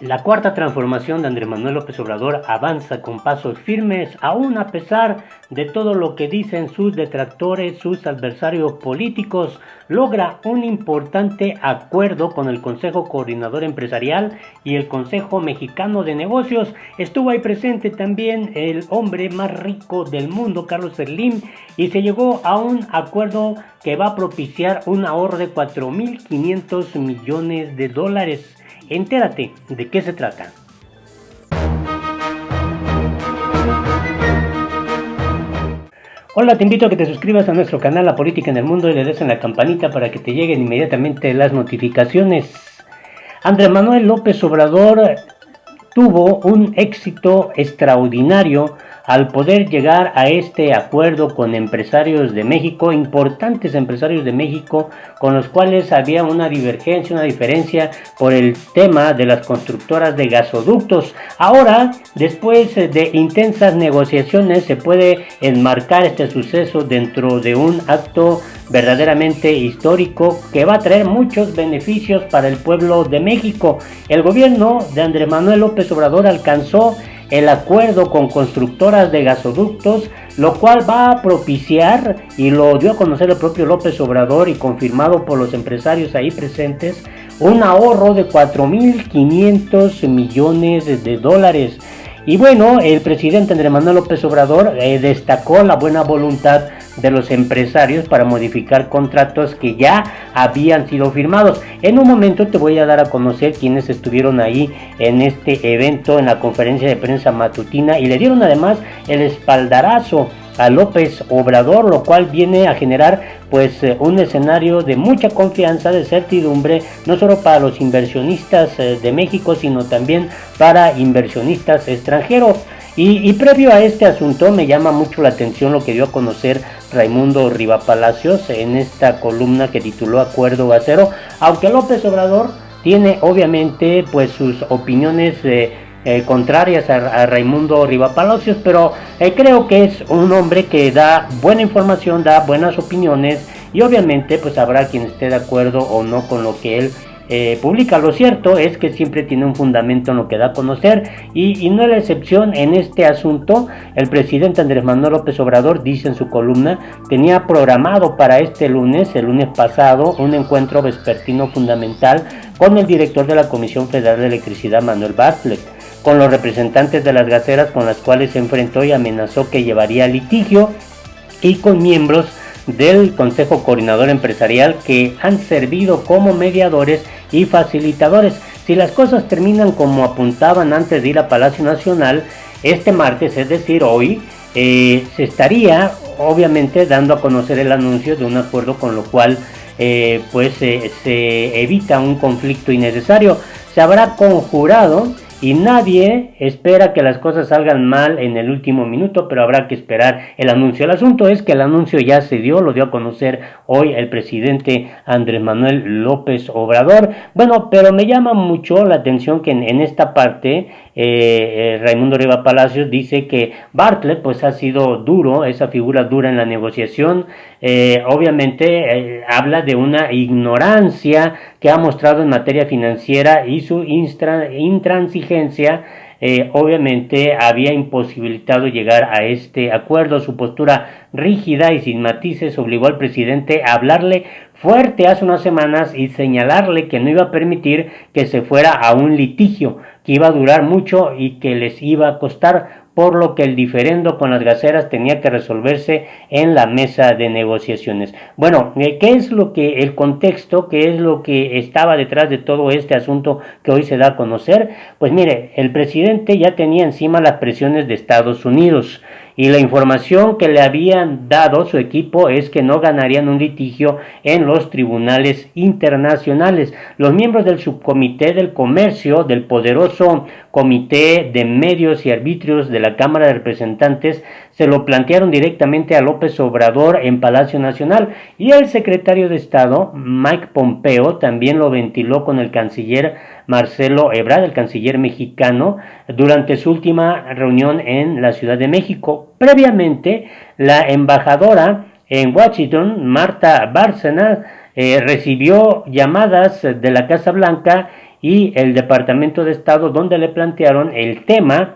La cuarta transformación de Andrés Manuel López Obrador avanza con pasos firmes, aún a pesar de todo lo que dicen sus detractores, sus adversarios políticos. Logra un importante acuerdo con el Consejo Coordinador Empresarial y el Consejo Mexicano de Negocios. Estuvo ahí presente también el hombre más rico del mundo, Carlos Slim, y se llegó a un acuerdo que va a propiciar un ahorro de 4.500 millones de dólares. Entérate de qué se trata. Hola, te invito a que te suscribas a nuestro canal La Política en el Mundo y le des en la campanita para que te lleguen inmediatamente las notificaciones. Andrés Manuel López Obrador tuvo un éxito extraordinario al poder llegar a este acuerdo con empresarios de México, importantes empresarios de México, con los cuales había una divergencia, una diferencia por el tema de las constructoras de gasoductos. Ahora, después de intensas negociaciones, se puede enmarcar este suceso dentro de un acto verdaderamente histórico que va a traer muchos beneficios para el pueblo de México. El gobierno de Andrés Manuel López Obrador alcanzó el acuerdo con constructoras de gasoductos, lo cual va a propiciar, y lo dio a conocer el propio López Obrador y confirmado por los empresarios ahí presentes, un ahorro de 4.500 millones de dólares. Y bueno, el presidente Andrés Manuel López Obrador destacó la buena voluntad de los empresarios para modificar contratos que ya habían sido firmados. En un momento te voy a dar a conocer quienes estuvieron ahí en este evento, en la conferencia de prensa matutina, y le dieron además el espaldarazo a López Obrador, lo cual viene a generar un escenario de mucha confianza, de certidumbre, no solo para los inversionistas de México, sino también para inversionistas extranjeros. Y previo a este asunto me llama mucho la atención lo que dio a conocer Raimundo Rivapalacios en esta columna que tituló Acuerdo Gasero, aunque López Obrador tiene obviamente sus opiniones contrarias a Raimundo Rivapalacios, pero creo que es un hombre que da buena información, da buenas opiniones, y obviamente habrá quien esté de acuerdo o no con lo que él publica. Lo cierto es que siempre tiene un fundamento en lo que da a conocer, y no es la excepción en este asunto. El presidente Andrés Manuel López Obrador dice en su columna, tenía programado para este lunes, el lunes pasado, un encuentro vespertino fundamental con el director de la Comisión Federal de Electricidad, Manuel Bartlett, con los representantes de las gaseras con las cuales se enfrentó y amenazó que llevaría litigio, y con miembros del Consejo Coordinador Empresarial que han servido como mediadores y facilitadores. Si las cosas terminan como apuntaban antes de ir a Palacio Nacional, este martes, es decir hoy, se estaría obviamente dando a conocer el anuncio de un acuerdo, con lo cual se evita un conflicto innecesario. Se habrá conjurado y nadie espera que las cosas salgan mal en el último minuto, pero habrá que esperar el anuncio. El asunto es que el anuncio ya se dio, lo dio a conocer hoy el presidente Andrés Manuel López Obrador. Bueno, pero me llama mucho la atención que en esta parte Raimundo Rivapalacios dice que Bartlett ha sido duro, esa figura dura en la negociación. Obviamente habla de una ignorancia que ha mostrado en materia financiera, y su intransigencia obviamente había imposibilitado llegar a este acuerdo. Su postura rígida y sin matices obligó al presidente a hablarle fuerte hace unas semanas y señalarle que no iba a permitir que se fuera a un litigio que iba a durar mucho y que les iba a costar, por lo que el diferendo con las gaseras tenía que resolverse en la mesa de negociaciones. Bueno, ¿qué es lo que el contexto, qué es lo que estaba detrás de todo este asunto que hoy se da a conocer? Pues mire, el presidente ya tenía encima las presiones de Estados Unidos, y la información que le habían dado su equipo es que no ganarían un litigio en los tribunales internacionales. Los miembros del subcomité del comercio del poderoso Comité de Medios y Arbitrios de la Cámara de Representantes se lo plantearon directamente a López Obrador en Palacio Nacional, y el secretario de Estado, Mike Pompeo, también lo ventiló con el canciller Marcelo Ebrard, el canciller mexicano, durante su última reunión en la Ciudad de México. Previamente, la embajadora en Washington, Marta Bárcena, recibió llamadas de la Casa Blanca y el Departamento de Estado, donde le plantearon el tema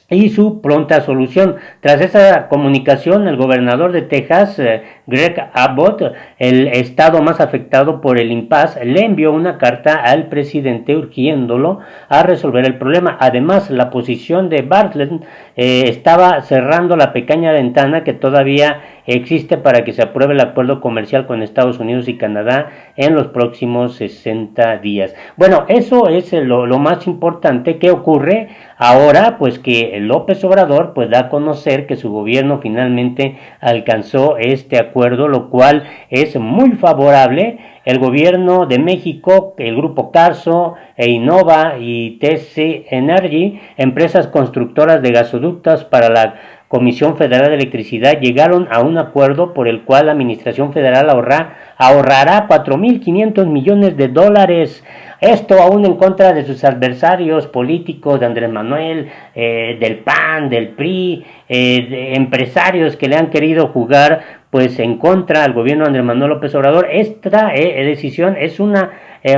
y su pronta solución. Tras esa comunicación, el gobernador de Texas, Greg Abbott, el estado más afectado por el impasse, le envió una carta al presidente urgiéndolo a resolver el problema. Además, la posición de Bartlett estaba cerrando la pequeña ventana que todavía existe para que se apruebe el acuerdo comercial con Estados Unidos y Canadá en los próximos 60 días. Bueno, eso es lo más importante. ¿Qué ocurre ahora? Pues que López Obrador pues da a conocer que su gobierno finalmente alcanzó este acuerdo, lo cual es muy favorable. El gobierno de México, el grupo Carso, Innova y TC Energy, empresas constructoras de gasoductos para la Comisión Federal de Electricidad, llegaron a un acuerdo por el cual la Administración Federal ahorrará 4.500 millones de dólares. Esto aún en contra de sus adversarios políticos, de Andrés Manuel, del PAN, del PRI, de empresarios que le han querido jugar pues en contra al gobierno de Andrés Manuel López Obrador. Esta decisión es una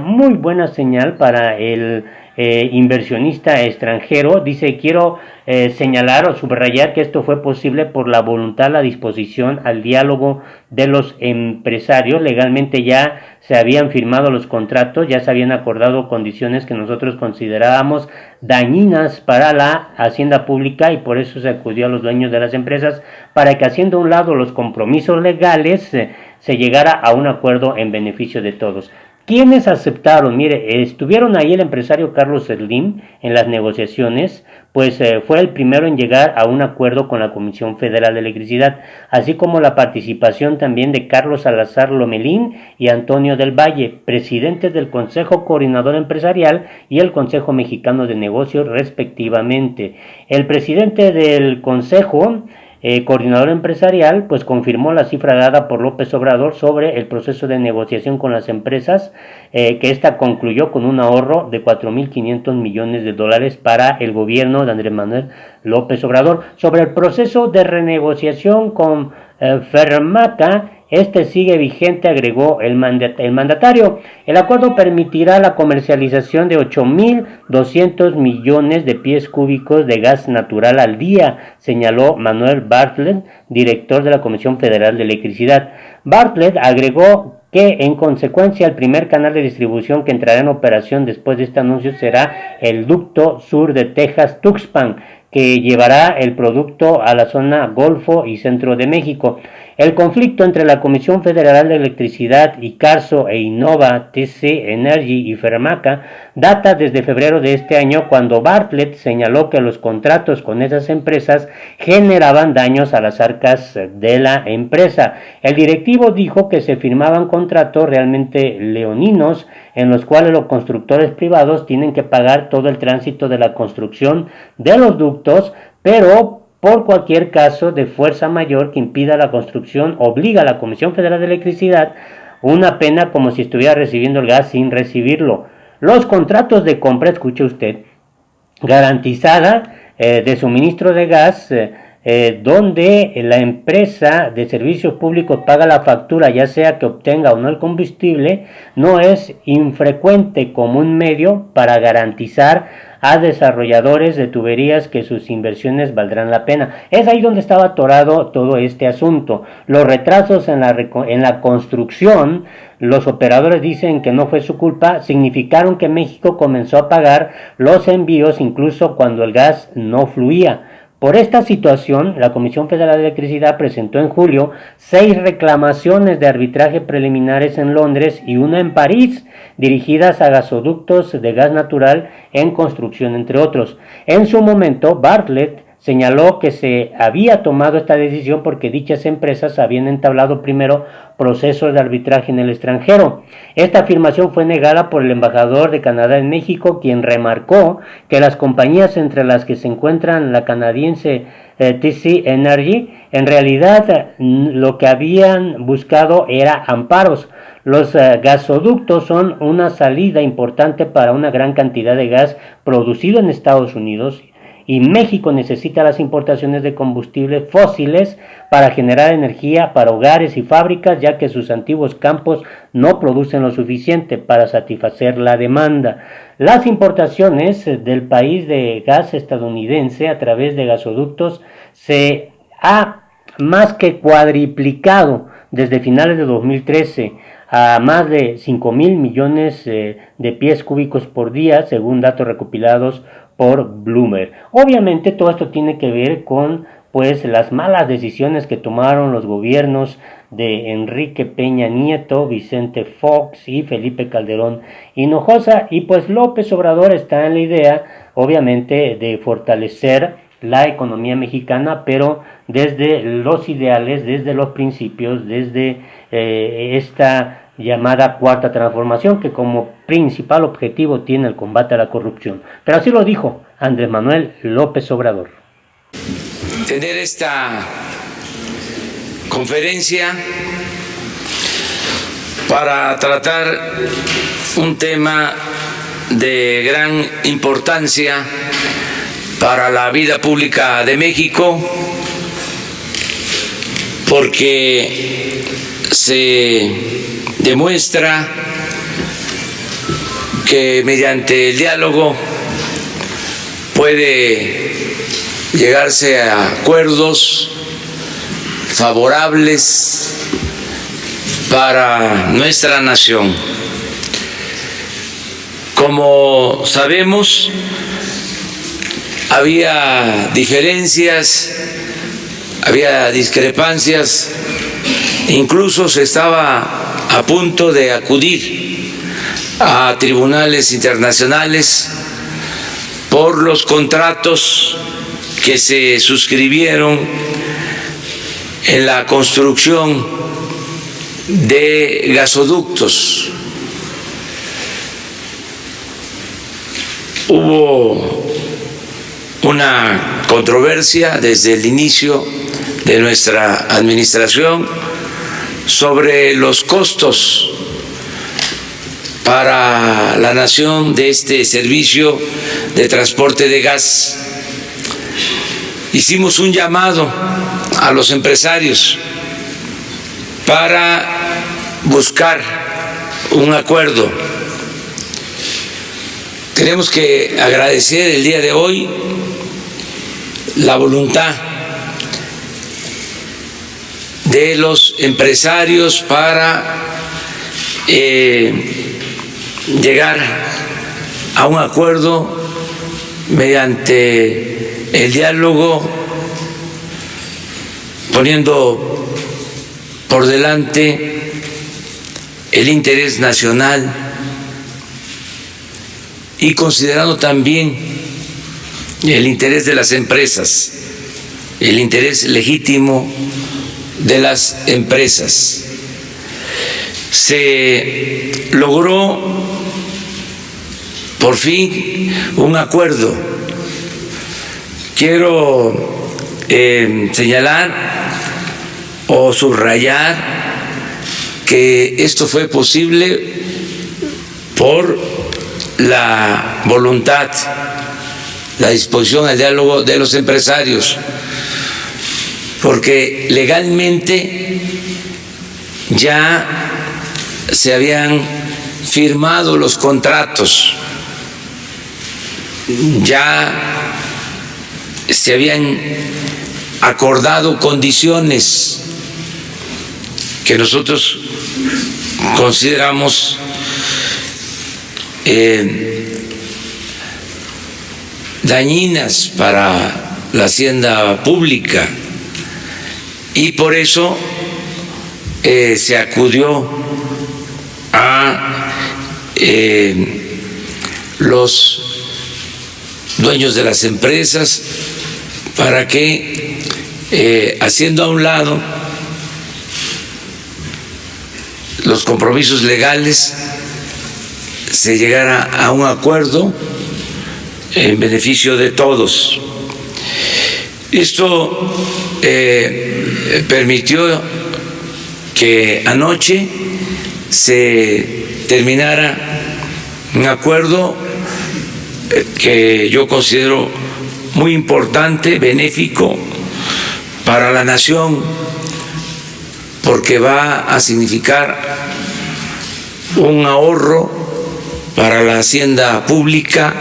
muy buena señal para el inversionista extranjero. Dice, quiero señalar o subrayar que esto fue posible por la voluntad, la disposición al diálogo de los empresarios. Legalmente ya se habían firmado los contratos, ya se habían acordado condiciones que nosotros considerábamos dañinas para la hacienda pública, y por eso se acudió a los dueños de las empresas para que, haciendo a un lado los compromisos legales, se llegara a un acuerdo en beneficio de todos. ¿Quiénes aceptaron? Mire, estuvieron ahí el empresario Carlos Slim en las negociaciones, pues fue el primero en llegar a un acuerdo con la Comisión Federal de Electricidad, así como la participación también de Carlos Salazar Lomelín y Antonio del Valle, presidentes del Consejo Coordinador Empresarial y el Consejo Mexicano de Negocios, respectivamente. El presidente del Consejo Coordinador Empresarial pues confirmó la cifra dada por López Obrador sobre el proceso de negociación con las empresas, que esta concluyó con un ahorro de 4.500 millones de dólares para el gobierno de Andrés Manuel López Obrador. Sobre el proceso de renegociación con Fermaca, este sigue vigente, agregó el mandatario. El acuerdo permitirá la comercialización de 8.200 millones de pies cúbicos de gas natural al día, señaló Manuel Bartlett, director de la Comisión Federal de Electricidad. Bartlett agregó que en consecuencia el primer canal de distribución que entrará en operación después de este anuncio será el ducto sur de Texas-Tuxpan, que llevará el producto a la zona Golfo y Centro de México. El conflicto entre la Comisión Federal de Electricidad y Carso e Innova, TC Energy y Fermaca data desde febrero de este año, cuando Bartlett señaló que los contratos con esas empresas generaban daños a las arcas de la empresa. El directivo dijo que se firmaban contratos realmente leoninos, en los cuales los constructores privados tienen que pagar todo el tránsito de la construcción de los ductos, pero por cualquier caso de fuerza mayor que impida la construcción, obliga a la Comisión Federal de Electricidad una pena como si estuviera recibiendo el gas sin recibirlo. Los contratos de compra, escuche usted, garantizada de suministro de gas, donde la empresa de servicios públicos paga la factura, ya sea que obtenga o no el combustible, no es infrecuente como un medio para garantizar a desarrolladores de tuberías que sus inversiones valdrán la pena. Es ahí donde estaba atorado todo este asunto. Los retrasos en la construcción, los operadores dicen que no fue su culpa, significaron que México comenzó a pagar los envíos incluso cuando el gas no fluía. Por esta situación, la Comisión Federal de Electricidad presentó en julio 6 reclamaciones de arbitraje preliminares en Londres y una en París, dirigidas a gasoductos de gas natural en construcción, entre otros. En su momento, Bartlett señaló que se había tomado esta decisión porque dichas empresas habían entablado primero procesos de arbitraje en el extranjero. Esta afirmación fue negada por el embajador de Canadá en México, quien remarcó que las compañías entre las que se encuentran la canadiense TC Energy, en realidad lo que habían buscado era amparos. Los gasoductos son una salida importante para una gran cantidad de gas producido en Estados Unidos y México necesita las importaciones de combustibles fósiles para generar energía para hogares y fábricas, ya que sus antiguos campos no producen lo suficiente para satisfacer la demanda. Las importaciones del país de gas estadounidense a través de gasoductos se ha más que cuadriplicado desde finales de 2013 a más de 5,000 millones de pies cúbicos por día, según datos recopilados por Bloomberg. Obviamente todo esto tiene que ver con pues las malas decisiones que tomaron los gobiernos de Enrique Peña Nieto, Vicente Fox y Felipe Calderón Hinojosa, y pues López Obrador está en la idea, obviamente, de fortalecer la economía mexicana, pero desde los ideales, desde los principios, desde esta llamada cuarta transformación, que como principal objetivo tiene el combate a la corrupción. Pero así lo dijo Andrés Manuel López Obrador. Tener esta conferencia para tratar un tema de gran importancia para la vida pública de México, porque se demuestra que mediante el diálogo puede llegarse a acuerdos favorables para nuestra nación. Como sabemos, había diferencias, había discrepancias, incluso se estaba a punto de acudir a tribunales internacionales por los contratos que se suscribieron en la construcción de gasoductos. Hubo una controversia desde el inicio de nuestra administración sobre los costos para la nación de este servicio de transporte de gas. Hicimos un llamado a los empresarios para buscar un acuerdo. Tenemos que agradecer el día de hoy la voluntad de los empresarios para llegar a un acuerdo mediante el diálogo, poniendo por delante el interés nacional y considerando también el interés de las empresas, el interés legítimo de las empresas. Se logró por fin un acuerdo. Quiero señalar o subrayar que esto fue posible por la voluntad, la disposición al diálogo de los empresarios, porque legalmente ya se habían firmado los contratos, ya se habían acordado condiciones que nosotros consideramos dañinas para la hacienda pública, y por eso se acudió a los dueños de las empresas para que, haciendo a un lado los compromisos legales, se llegara a un acuerdo en beneficio de todos. Esto permitió que anoche se terminara un acuerdo que yo considero muy importante, benéfico para la nación, porque va a significar un ahorro para la hacienda pública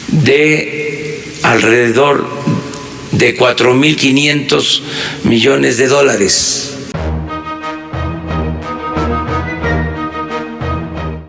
de alrededor de 4.500 millones de dólares.